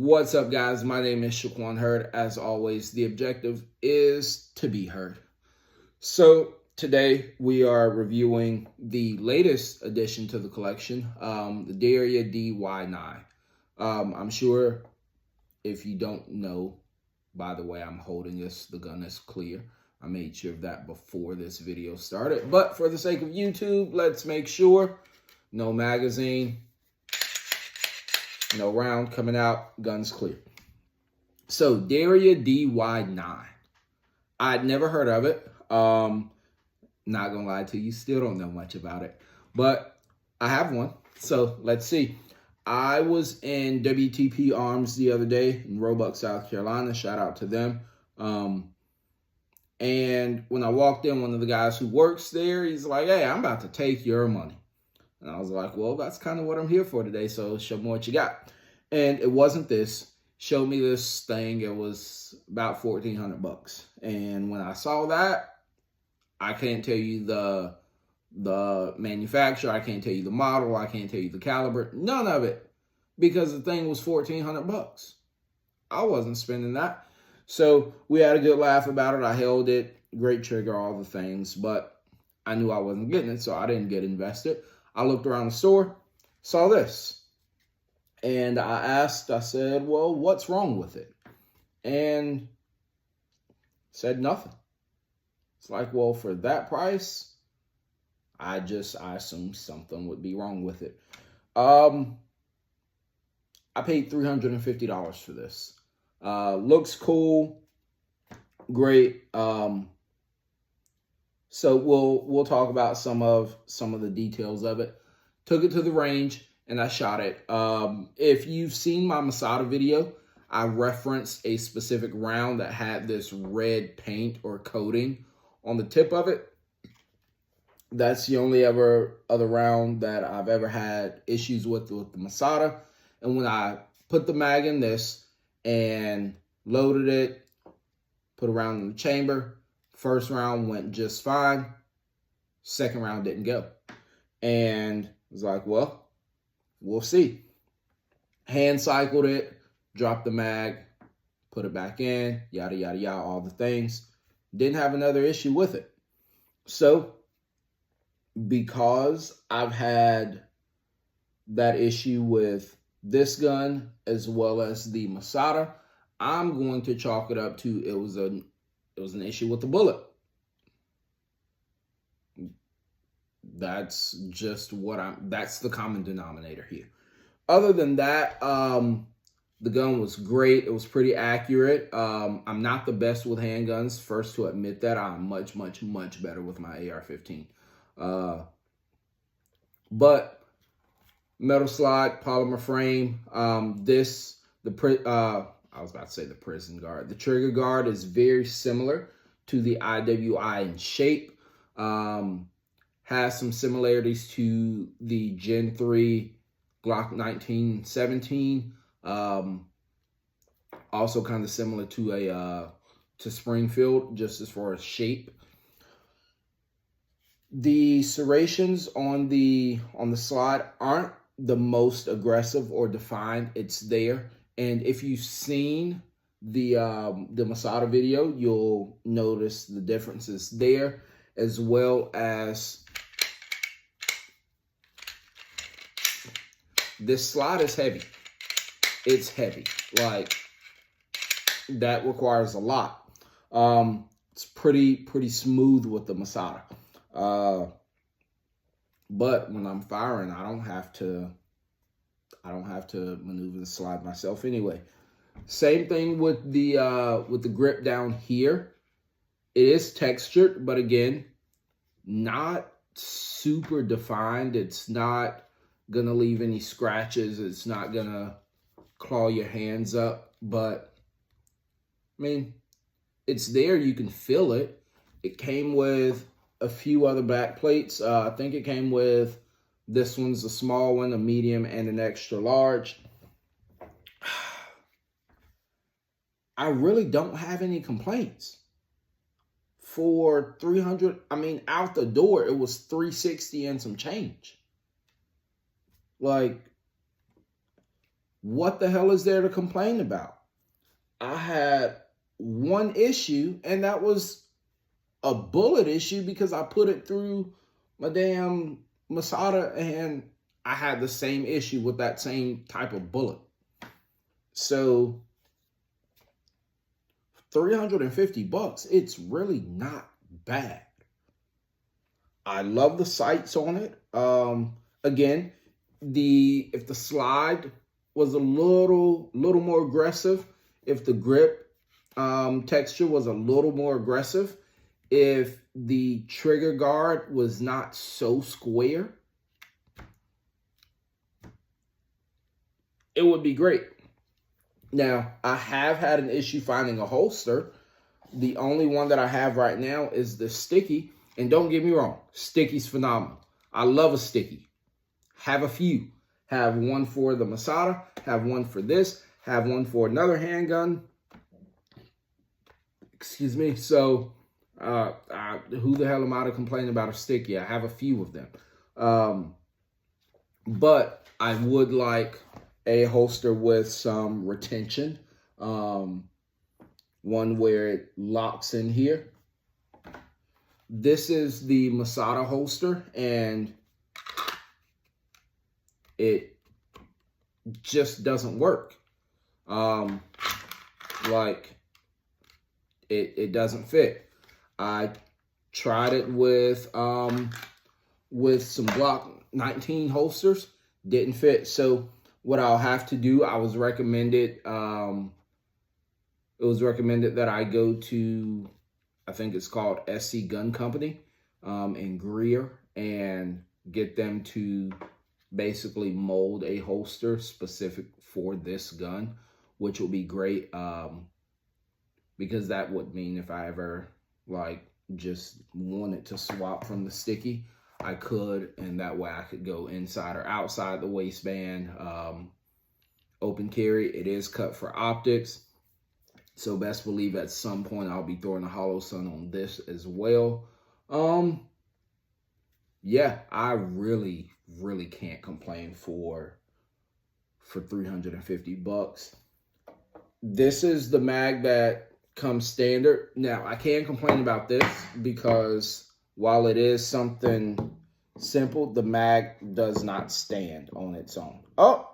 What's up, guys? My name is Shaquan Heard. As always, the objective is to be heard. So today we are reviewing the latest addition to the collection, the Derya DY9. I'm sure if you don't know, by the way I'm holding this, the gun is clear. I made sure of that before this video started. But for the sake of YouTube, let's make sure. No magazine. No round coming out, guns clear. So, Derya DY9. I'd never heard of it. Not gonna lie to you, still don't know much about it. But I have one, so let's see. I was in WTP Arms the other day in Roebuck, South Carolina. Shout out to them. And when I walked in, one of the guys who works there, he's like, "Hey, I'm about to take your money." And I was like, well, that's kind of what I'm here for today, so show me what you got. And it wasn't this. Showed me this thing. It was about $1,400. And when I saw that, I can't tell you the manufacturer. I can't tell you the model. I can't tell you the caliber. None of it. Because the thing was $1,400. I wasn't spending that. So we had a good laugh about it. I held it. Great trigger, all the things. But I knew I wasn't getting it, so I didn't get invested. I looked around the store, saw this, and I said, well, what's wrong with it? And said nothing. It's like, well, for that price, I assumed something would be wrong with it. I paid $350 for this. Looks cool, great. So we'll talk about some of the details of it. Took it to the range and I shot it. If you've seen my Masada video, I referenced a specific round that had this red paint or coating on the tip of it. That's the only other round that I've ever had issues with the Masada. And when I put the mag in this and loaded it, put a round in the chamber, first round went just fine. Second round didn't go. And I was like, well, we'll see. Hand cycled it, dropped the mag, put it back in, yada, yada, yada, all the things. Didn't have another issue with it. So, because I've had that issue with this gun as well as the Masada, I'm going to chalk it up to it was an issue with the bullet. That's just that's the common denominator here. Other than that, the gun was great. It was pretty accurate. I'm not the best with handguns, first to admit that. I'm much, much, much better with my AR-15. But metal slide, polymer frame. I was about to say the prison guard. The trigger guard is very similar to the IWI in shape. Has some similarities to the Gen 3 Glock 1917. Also kind of similar to Springfield, just as far as shape. The serrations on the slide aren't the most aggressive or defined. It's there. And if you've seen the Masada video, you'll notice the differences there, as well as this slide is heavy. It's heavy. Like, that requires a lot. It's pretty smooth with the Masada. But when I'm firing, I don't have to maneuver the slide myself anyway. Same thing with the grip down here. It is textured, but again, not super defined. It's not gonna leave any scratches. It's not gonna claw your hands up, but I mean, it's there. You can feel it. It came with a few other back plates. I think it came with, this one's a small one, a medium, and an extra large. I really don't have any complaints. For 300, I mean, out the door, it was 360 and some change. Like, What the hell is there to complain about? I had one issue, and that was a bullet issue because I put it through my damn Masada, and I had the same issue with that same type of bullet. So $350, it's really not bad. I love the sights on it. Again, if the slide was a little more aggressive, if the grip texture was a little more aggressive, if the trigger guard was not so square, it would be great. Now, I have had an issue finding a holster. The only one that I have right now is the sticky. And don't get me wrong, sticky's phenomenal. I love a sticky. Have a few. Have one for the Masada, have one for this, have one for another handgun. Excuse me. So, who the hell am I to complain about a sticky? I have a few of them. But I would like a holster with some retention. One where it locks in here. This is the Masada holster, and it just doesn't work. Like it doesn't fit. I tried it with some Glock 19 holsters, didn't fit. So what I'll have to do, it was recommended that I go to, I think it's called SC Gun Company in Greer, and get them to basically mold a holster specific for this gun, which will be great, because that would mean if I ever like just wanted to swap from the sticky, I could, and that way I could go inside or outside the waistband. Open carry, it is cut for optics. So best believe at some point I'll be throwing a hollow sun on this as well. Yeah, I really can't complain for $350. This is the mag that comes standard. Now, I can complain about this because while it is something simple, the mag does not stand on its own. Oh!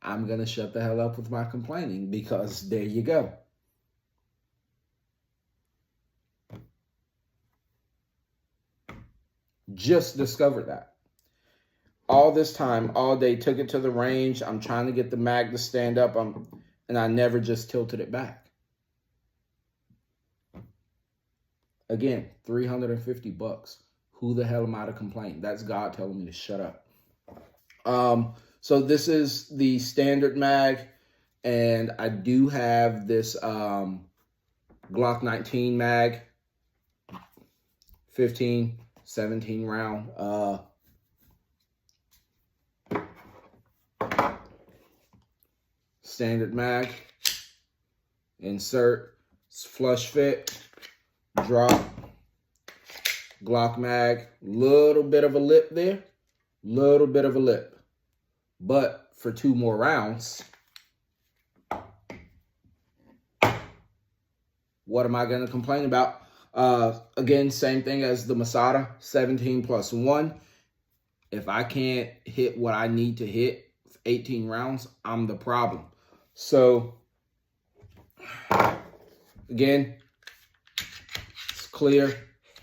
I'm going to shut the hell up with my complaining because there you go. Just discovered that. All this time, all day, took it to the range. I'm trying to get the mag to stand up, and I never just tilted it back. Again, $350. Who the hell am I to complain? That's God telling me to shut up. So this is the standard mag, and I do have this Glock 19 mag, 15, 17 round. Standard mag, insert, flush fit, drop, Glock mag, little bit of a lip there, little bit of a lip. But for 2 more rounds, what am I going to complain about? Again, same thing as the Masada, 17 plus 1. If I can't hit what I need to hit 18 rounds, I'm the problem. So, again, it's clear,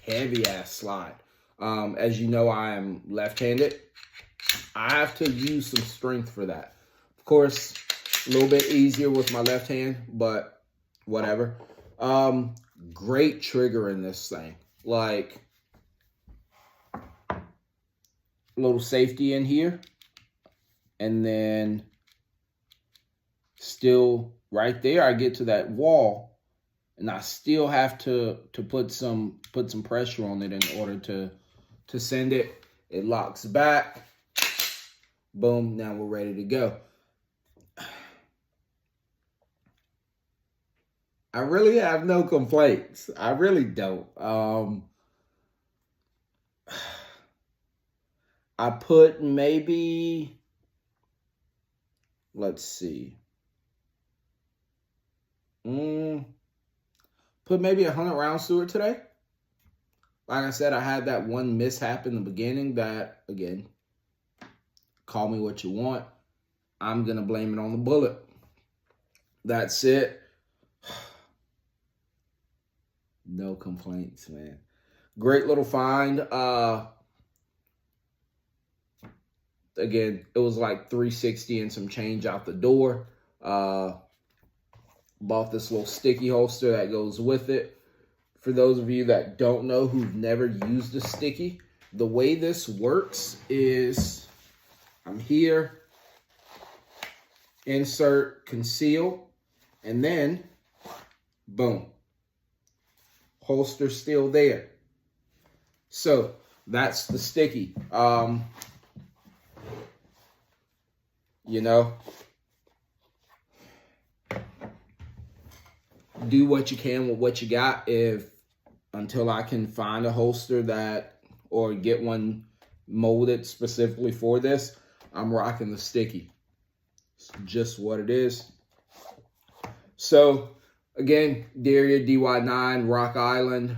heavy-ass slide. As you know, I am left-handed. I have to use some strength for that. Of course, a little bit easier with my left hand, but whatever. Great trigger in this thing. Like, a little safety in here. And then still right there, I get to that wall, and I still have to put some pressure on it in order to send it. It locks back. Boom, now we're ready to go. I really have no complaints. I really don't. I put maybe, let's see, put maybe 100 rounds through it today. Like I said, I had that one mishap in the beginning that, again, call me what you want. I'm going to blame it on the bullet. That's it. No complaints, man. Great little find. Again, it was like $360 and some change out the door. Bought this little sticky holster that goes with it. For those of you that don't know, who've never used a sticky, the way this works is I'm here, insert, conceal, and then boom, holster still there. So that's the sticky. You know, do what you can with what you got. Until I can find a holster that, or get one molded specifically for this, I'm rocking the sticky. It's just what it is. So again, Derya DY9 Rock Island.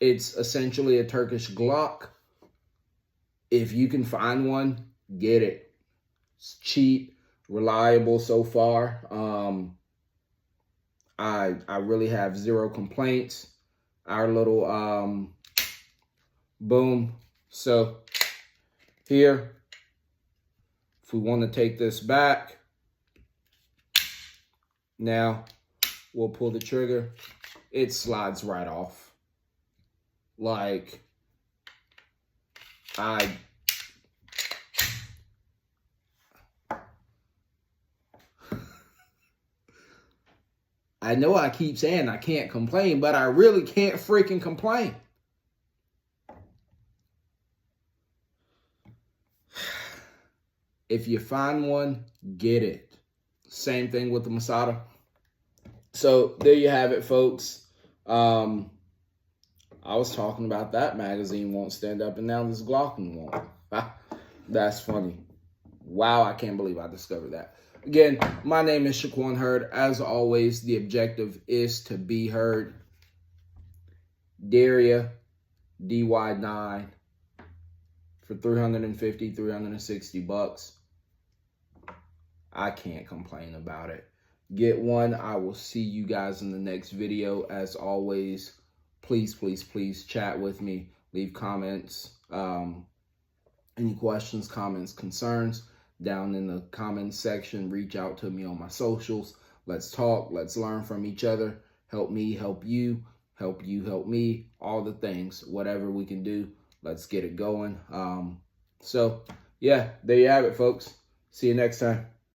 It's essentially a Turkish Glock. If you can find one, get it. It's cheap, reliable so far. I really have zero complaints. Our little boom. So here, if we want to take this back, now we'll pull the trigger. It slides right off. Like, I know I keep saying I can't complain, but I really can't freaking complain. If you find one, get it. Same thing with the Masada. So there you have it, folks. I was talking about that magazine won't stand up, and now this Glock won't. That's funny. Wow, I can't believe I discovered that. Again, my name is Shaquan Heard. As always, the objective is to be heard. Derya DY9 for $350, $360. I can't complain about it. Get one. I will see you guys in the next video. As always, please, please, please chat with me. Leave comments. Any questions, comments, concerns, down in the comments section. Reach out to me on my socials. Let's talk. Let's learn from each other. Help me, help you. Help you, help me. All the things. Whatever we can do, let's get it going. So, yeah, there you have it, folks. See you next time.